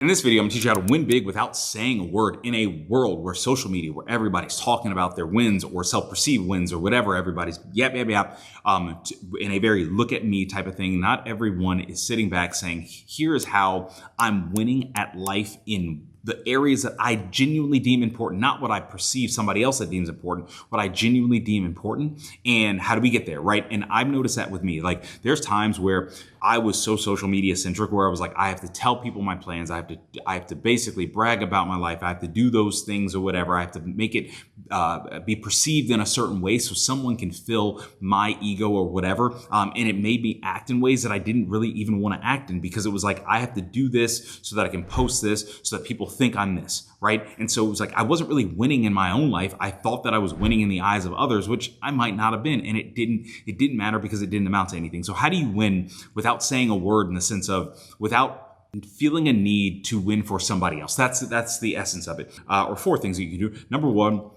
In this video, I'm gonna teach you how to win big without saying a word in a world where social media, where everybody's talking about their wins or self-perceived wins or whatever, everybody's yap, in a very look at me type of thing. Not everyone is sitting back saying, here's how I'm winning at life in the areas that I genuinely deem important, not what I perceive somebody else that deems important, what I genuinely deem important, and how do we get there, right? And I've noticed that with me. Like, there's times where I was so social media centric where I was like, I have to tell people my plans. I have to basically brag about my life. I have to do those things or whatever. I have to make it be perceived in a certain way so someone can fill my ego or whatever. And it made me act in ways that I didn't really even want to act in, because it was like, I have to do this so that I can post this so that people think I'm this, right? And so it was like, I wasn't really winning in my own life. I thought that I was winning in the eyes of others, which I might not have been. And it didn't matter because it didn't amount to anything. So how do you win without saying a word, in the sense of without feeling a need to win for somebody else? That's the essence of it. Or 4 things that you can do. Number 1,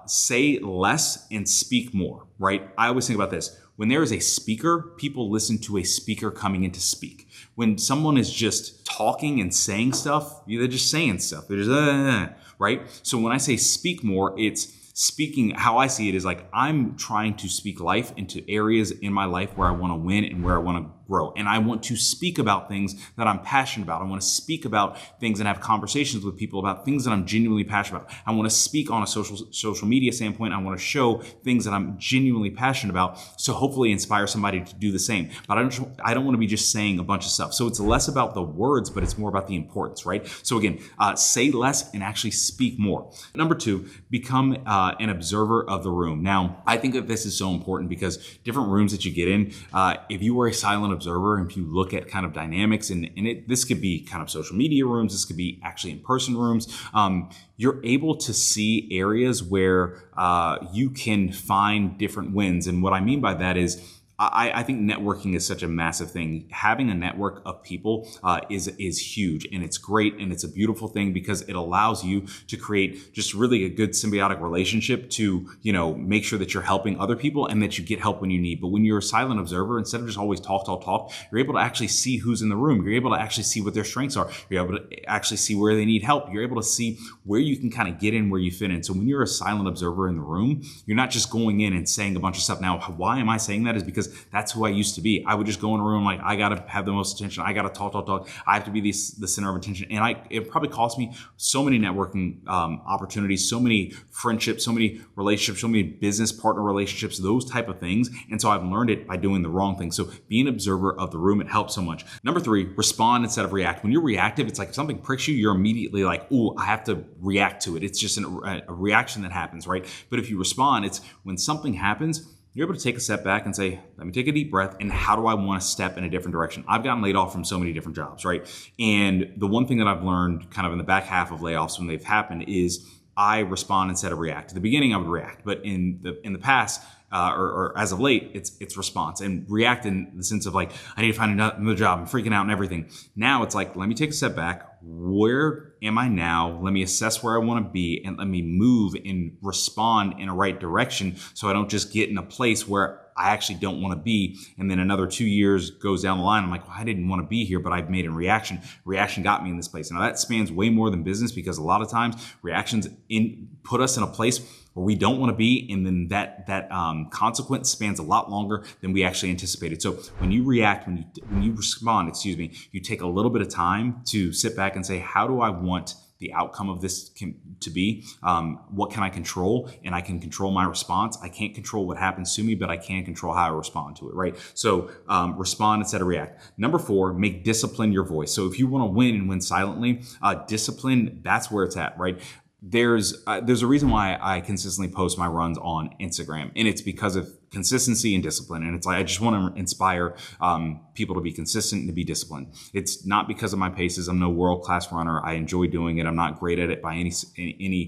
say less and speak more, right? I always think about this. When there is a speaker, people listen to a speaker coming in to speak. When someone is just talking and saying stuff, they're just saying stuff. They're just, right? So when I say speak more, it's speaking, how I see it is like, I'm trying to speak life into areas in my life where I want to win and where I want to grow. And I want to speak about things that I'm passionate about. I want to speak about things and have conversations with people about things that I'm genuinely passionate about. I want to speak on a social media standpoint. I want to show things that I'm genuinely passionate about, so hopefully inspire somebody to do the same. But I don't want to be just saying a bunch of stuff. So it's less about the words, but it's more about the importance, right? So again, say less and actually speak more. Number 2, become an observer of the room. Now, I think that this is so important because different rooms that you get in, if you are a silent observer, and if you look at kind of dynamics, and this could be kind of social media rooms, this could be actually in-person rooms, you're able to see areas where you can find different wins. And what I mean by that is, I think networking is such a massive thing. Having a network of people is huge, and it's great, and it's a beautiful thing because it allows you to create just really a good symbiotic relationship to, make sure that you're helping other people and that you get help when you need. But when you're a silent observer, instead of just always talk, you're able to actually see who's in the room. You're able to actually see what their strengths are. You're able to actually see where they need help. You're able to see where you can kind of get in, where you fit in. So when you're a silent observer in the room, you're not just going in and saying a bunch of stuff. Now, why am I saying that? Is because that's who I used to be. I would just go in a room like, I got to have the most attention. I got to talk. I have to be the center of attention. And it probably cost me so many networking opportunities, so many friendships, so many relationships, so many business partner relationships, those type of things. And so I've learned it by doing the wrong thing. So be an observer of the room. It helps so much. Number 3, respond instead of react. When you're reactive, it's like if something pricks you, you're immediately like, oh, I have to react to it. It's just a reaction that happens, right? But if you respond, it's when something happens, you're able to take a step back and say, let me take a deep breath, and how do I want to step in a different direction? I've gotten laid off from so many different jobs, right? And the one thing that I've learned kind of in the back half of layoffs when they've happened is I respond instead of react. At the beginning, I would react, but in the past, or as of late, it's response. And react in the sense of like, I need to find another job, I'm freaking out and everything. Now it's like, let me take a step back. Where am I now? Let me assess where I want to be, and let me move and respond in a right direction, so I don't just get in a place where I actually don't want to be. And then another 2 years goes down the line. I'm like, well, I didn't want to be here, but I've made a reaction. Reaction got me in this place. Now that spans way more than business, because a lot of times reactions put us in a place where we don't want to be, and then that consequence spans a lot longer than we actually anticipated. So when you react, when you respond, you take a little bit of time to sit back and say, how do I want the outcome of this to be? What can I control? And I can control my response. I can't control what happens to me, but I can control how I respond to it, right? So respond instead of react. Number 4, make discipline your voice. So if you want to win and win silently, discipline, that's where it's at, right? There's a reason why I consistently post my runs on Instagram, and it's because of consistency and discipline. And it's like, I just want to inspire people to be consistent and to be disciplined. It's not because of my paces. I'm no world-class runner. I enjoy doing it. I'm not great at it by any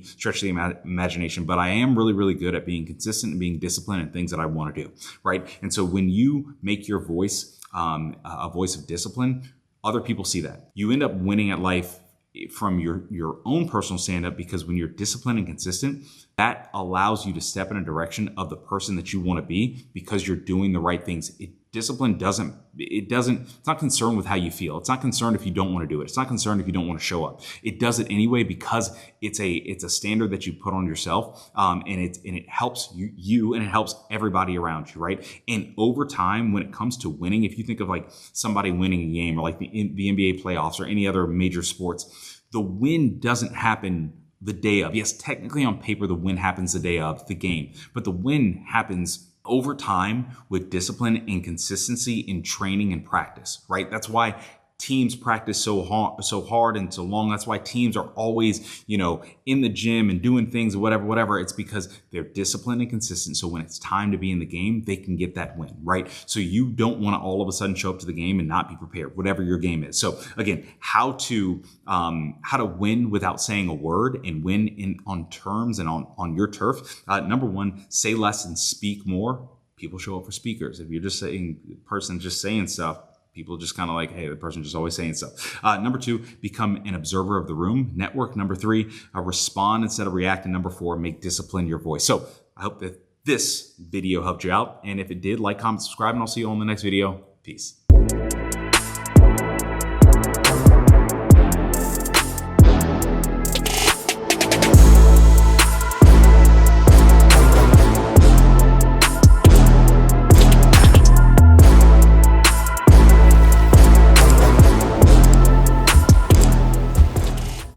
stretch of the imagination, but I am really, really good at being consistent and being disciplined in things that I want to do, right? And so when you make your voice a voice of discipline, other people see that. You end up winning at life from your own personal stand-up, because when you're disciplined and consistent, that allows you to step in a direction of the person that you want to be, because you're doing the right things. It Discipline it's not concerned with how you feel. It's not concerned if you don't want to do it. It's not concerned if you don't want to show up. It does it anyway because it's a standard that you put on yourself, and it helps you and it helps everybody around you, right? And over time, when it comes to winning, if you think of like somebody winning a game or like the NBA playoffs or any other major sports, the win doesn't happen the day of. Yes, technically on paper, the win happens the day of the game, but the win happens over time with discipline and consistency in training and practice, right? That's why teams practice so hard and so long. That's why teams are always, in the gym and doing things, whatever. It's because they're disciplined and consistent. So when it's time to be in the game, they can get that win, right? So you don't want to all of a sudden show up to the game and not be prepared, whatever your game is. So again, how to win without saying a word and win on terms and on your turf. Number one, say less and speak more. People show up for speakers. If you're just saying, person just saying stuff, people just kind of like, hey, the person just always saying stuff. Number two, become an observer of the room. Network. Number three, respond instead of react. And number four, make discipline your voice. So I hope that this video helped you out. And if it did, like, comment, subscribe, and I'll see you on the next video. Peace.